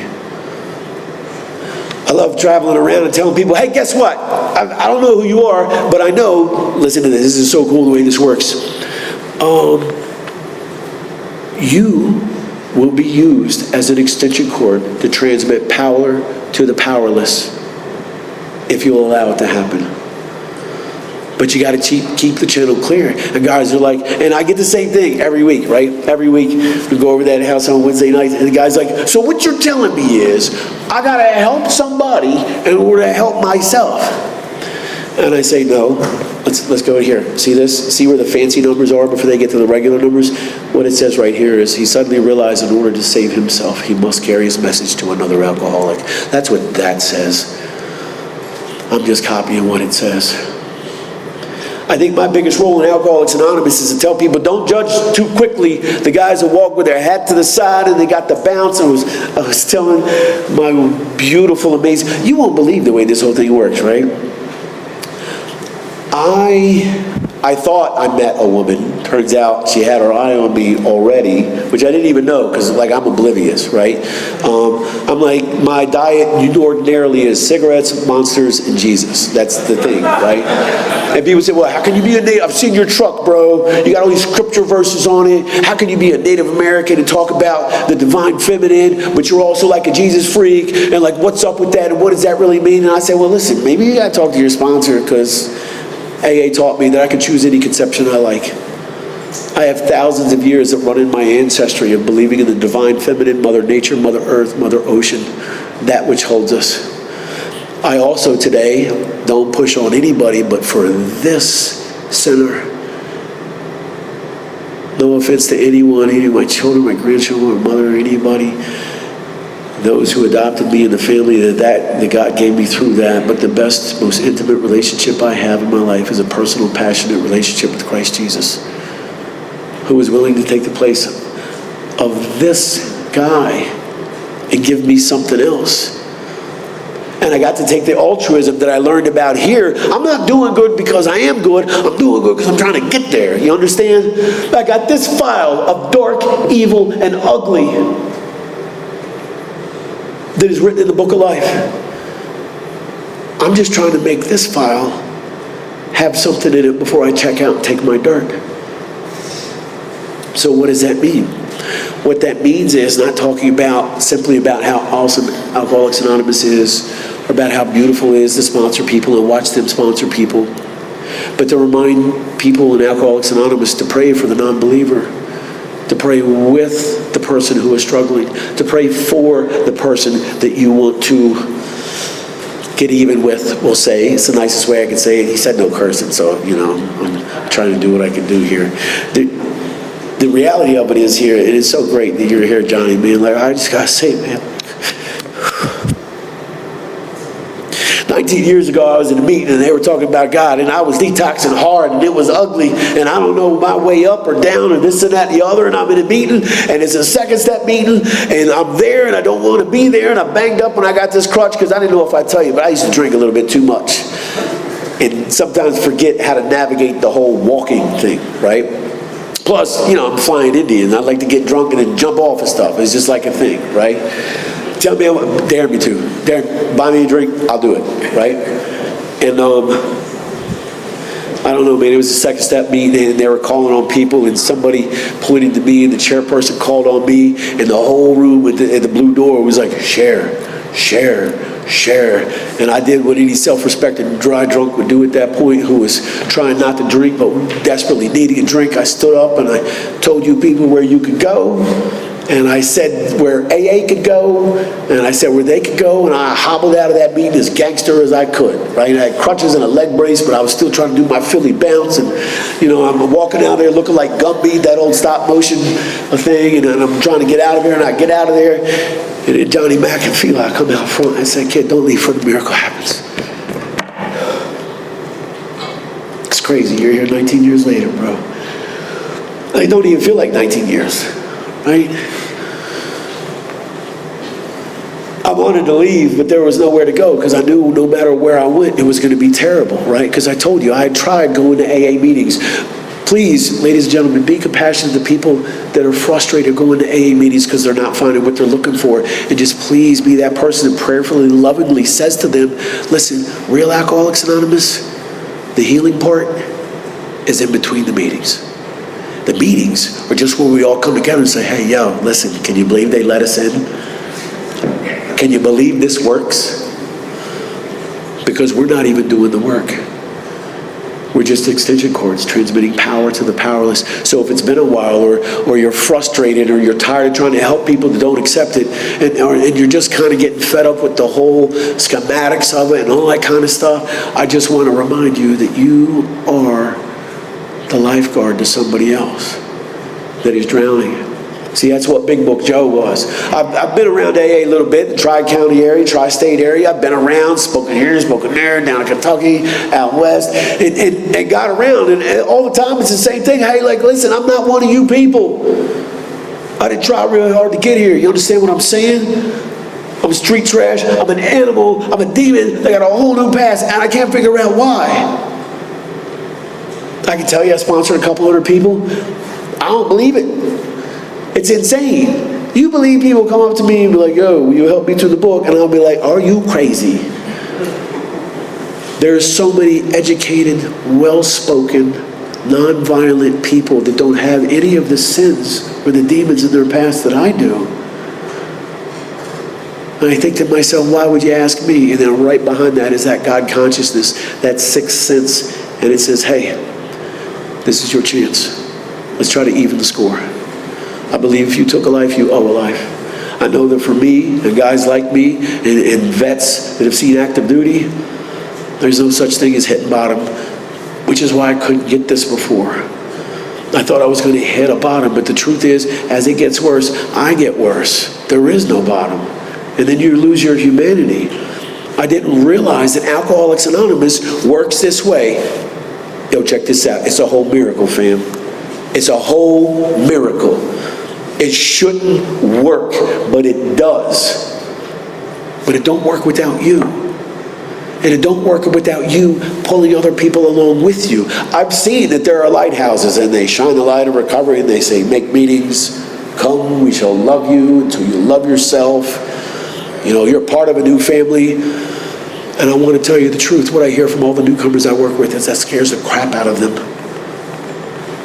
I love traveling around and telling people, hey, guess what? I don't know who you are, but I know, listen to this, this is so cool the way this works. You will be used as an extension cord to transmit power to the powerless if you'll allow it to happen. But you got to keep the channel clear. And guys are like, and I get the same thing every week, right? Every week we go over to that house on Wednesday night, and the guy's like, so what you're telling me is I got to help somebody in order to help myself. And I say, no, let's go here. See this? See where the fancy numbers are before they get to the regular numbers? What it says right here is he suddenly realized in order to save himself, he must carry his message to another alcoholic. That's what that says. I'm just copying what it says. I think my biggest role in Alcoholics Anonymous is to tell people, don't judge too quickly the guys that walk with their hat to the side and they got the bounce. I was telling my beautiful, amazing, you won't believe the way this whole thing works, right? I thought I met a woman. Turns out she had her eye on me already, which I didn't even know because, like, I'm oblivious, right? I'm like, my diet ordinarily is cigarettes, monsters, and Jesus. That's the thing, right? And people say, well, how can you be a Native? I've seen your truck, bro. You got all these scripture verses on it. How can you be a Native American and talk about the divine feminine, but you're also like a Jesus freak? And like, what's up with that? And what does that really mean? And I say, well, listen, maybe you got to talk to your sponsor because AA taught me that I can choose any conception I like. I have thousands of years that run in my ancestry of believing in the divine feminine, Mother Nature, Mother Earth, Mother Ocean, that which holds us. I also today don't push on anybody, but for this center, no offense to anyone, any of my children, my grandchildren, my mother, anybody, those who adopted me in the family, that God gave me through that. But the best, most intimate relationship I have in my life is a personal, passionate relationship with Christ Jesus, who was willing to take the place of this guy and give me something else. And I got to take the altruism that I learned about here. I'm not doing good because I am good. I'm doing good because I'm trying to get there. You understand? I got this file of dark, evil, and ugly that is written in the book of life. I'm just trying to make this file have something in it before I check out and take my dirt. So what does that mean? What that means is not talking about simply about how awesome Alcoholics Anonymous is, or about how beautiful it is to sponsor people and watch them sponsor people, but to remind people in Alcoholics Anonymous to pray for the non-believer, to pray with the person who is struggling, to pray for the person that you want to get even with, we'll say. It's the nicest way I can say it. He said no cursing, so, I'm trying to do what I can do here. The reality of it is here, it is so great that you're here, Johnny, man. Like, I just gotta say, man, 19 years ago, I was in a meeting and they were talking about God, and I was detoxing hard, and it was ugly, and I don't know my way up or down or this and that and the other, and I'm in a meeting, and it's a second step meeting, and I'm there, and I don't want to be there, and I'm banged up, and I got this crutch, because I didn't know if I'd tell you, but I used to drink a little bit too much, and sometimes forget how to navigate the whole walking thing, right? Plus, I'm flying Indian. I like to get drunk and then jump off and stuff. It's just like a thing, right? Tell me, dare me to. Buy me a drink, I'll do it, right? And I don't know, man, it was a second step meeting, and they were calling on people, and somebody pointed to me, and the chairperson called on me, and the whole room at the blue door was like, share. And I did what any self-respecting dry drunk would do at that point, who was trying not to drink but desperately needing a drink. I stood up and I told you people where you could go, and I said where AA could go, and I said where they could go, and I hobbled out of that meeting as gangster as I could, right? I had crutches and a leg brace, but I was still trying to do my Philly bounce, and I'm walking out there looking like Gumby, that old stop motion thing, and I'm trying to get out of there, and I get out of there, and then Johnny Mack and Fila come out front, and I said, kid, don't leave before the miracle happens. It's crazy, you're here 19 years later, bro. It don't even feel like 19 years, right? I wanted to leave, but there was nowhere to go because I knew no matter where I went, it was going to be terrible, right? Because I told you, I had tried going to AA meetings. Please, ladies and gentlemen, be compassionate to people that are frustrated going to AA meetings because they're not finding what they're looking for. And just please be that person that prayerfully, lovingly says to them, listen, real Alcoholics Anonymous, the healing part is in between the meetings. The meetings are just where we all come together and say, hey, yo, listen, can you believe they let us in? Can you believe this works? Because we're not even doing the work. We're just extension cords transmitting power to the powerless. So if it's been a while, or you're frustrated, or you're tired of trying to help people that don't accept it, and you're just kind of getting fed up with the whole schematics of it and all that kind of stuff, I just want to remind you that you are the lifeguard to somebody else that is drowning. See, that's what Big Book Joe was. I've been around AA a little bit, the Tri-County area, Tri-State area. I've been around, spoken here, spoken there, down in Kentucky, out west, and got around. And all the time it's the same thing. Hey, like, listen, I'm not one of you people. I didn't try really hard to get here. You understand what I'm saying? I'm street trash. I'm an animal. I'm a demon. I got a whole new past, and I can't figure out why. I can tell you I sponsored a couple hundred people. I don't believe it. It's insane. You believe people come up to me and be like, yo, will you help me through the book? And I'll be like, are you crazy? There's so many educated, well-spoken, non-violent people that don't have any of the sins or the demons in their past that I do. And I think to myself, why would you ask me? And then right behind that is that God consciousness, that sixth sense. And it says, hey, this is your chance. Let's try to even the score. I believe if you took a life, you owe a life. I know that for me, and guys like me, and vets that have seen active duty, there's no such thing as hitting bottom, which is why I couldn't get this before. I thought I was going to hit a bottom, but the truth is, as it gets worse, I get worse. There is no bottom. And then you lose your humanity. I didn't realize that Alcoholics Anonymous works this way. Yo, check this out. It's a whole miracle, fam. It's a whole miracle. It shouldn't work, but it does. But it don't work without you. And it don't work without you pulling other people along with you. I've seen that there are lighthouses, and they shine the light of recovery, and they say, make meetings, come, we shall love you until you love yourself. You're part of a new family. And I want to tell you the truth. What I hear from all the newcomers I work with is that scares the crap out of them.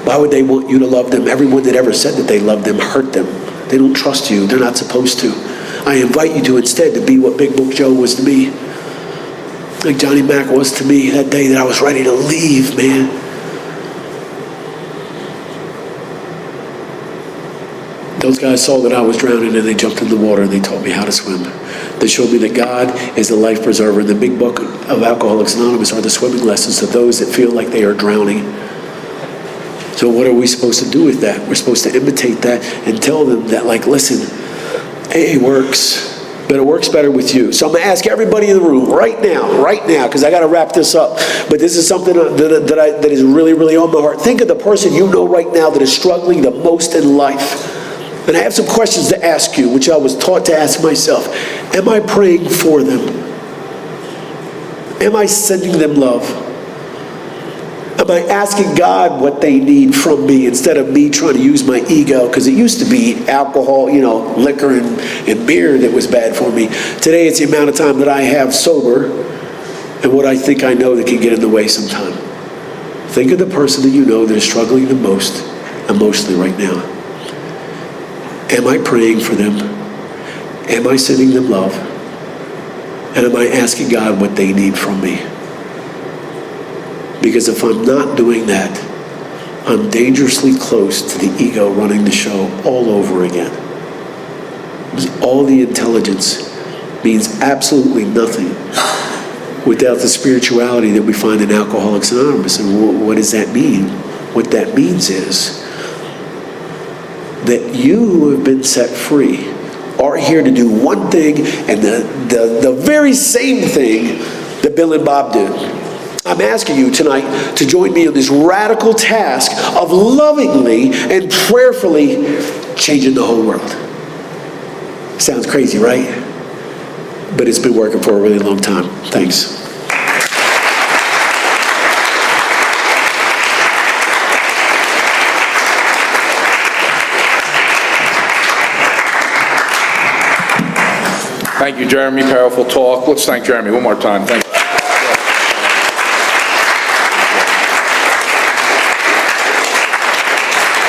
Why would they want you to love them? Everyone that ever said that they loved them hurt them. They don't trust you. They're not supposed to. I invite you to instead to be what Big Book Joe was to me. Like Johnny Mack was to me that day that I was ready to leave, man. Those guys saw that I was drowning, and they jumped in the water and they taught me how to swim. They showed me that God is the life preserver. And the Big Book of Alcoholics Anonymous are the swimming lessons to those that feel like they are drowning. So what are we supposed to do with that? We're supposed to imitate that and tell them that, like, listen, AA works, but it works better with you. So I'm going to ask everybody in the room right now, because I got to wrap this up. But this is something that is really, really on my heart. Think of the person you know right now that is struggling the most in life. And I have some questions to ask you, which I was taught to ask myself. Am I praying for them? Am I sending them love? Am I asking God what they need from me instead of me trying to use my ego? Because it used to be alcohol, liquor and beer that was bad for me. Today it's the amount of time that I have sober and what I think I know that can get in the way sometime. Think of the person that you know that is struggling the most emotionally right now. Am I praying for them? Am I sending them love? And am I asking God what they need from me? Because if I'm not doing that, I'm dangerously close to the ego running the show all over again. Because all the intelligence means absolutely nothing without the spirituality that we find in Alcoholics Anonymous. And what does that mean? What that means is that you who have been set free are here to do one thing, and the very same thing that Bill and Bob did. I'm asking you tonight to join me in this radical task of lovingly and prayerfully changing the whole world. Sounds crazy, right? But it's been working for a really long time. Thanks. Thank you, Jeremy. Powerful talk. Let's thank Jeremy one more time. Thank you.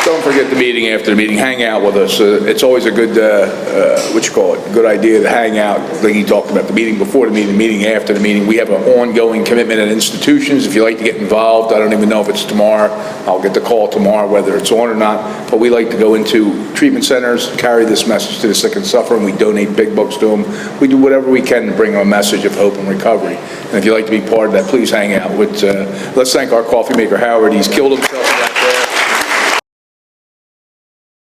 Don't forget the meeting after the meeting. Hang out with us. It's always a good, good idea to hang out. Like he talked about, the meeting before the meeting after the meeting. We have an ongoing commitment at institutions. If you like to get involved, I don't even know if it's tomorrow. I'll get the call tomorrow whether it's on or not. But we like to go into treatment centers, carry this message to the sick and suffering. We donate big books to them. We do whatever we can to bring them a message of hope and recovery. And if you'd like to be part of that, please hang out. Let's thank our coffee maker, Howard. He's killed himself.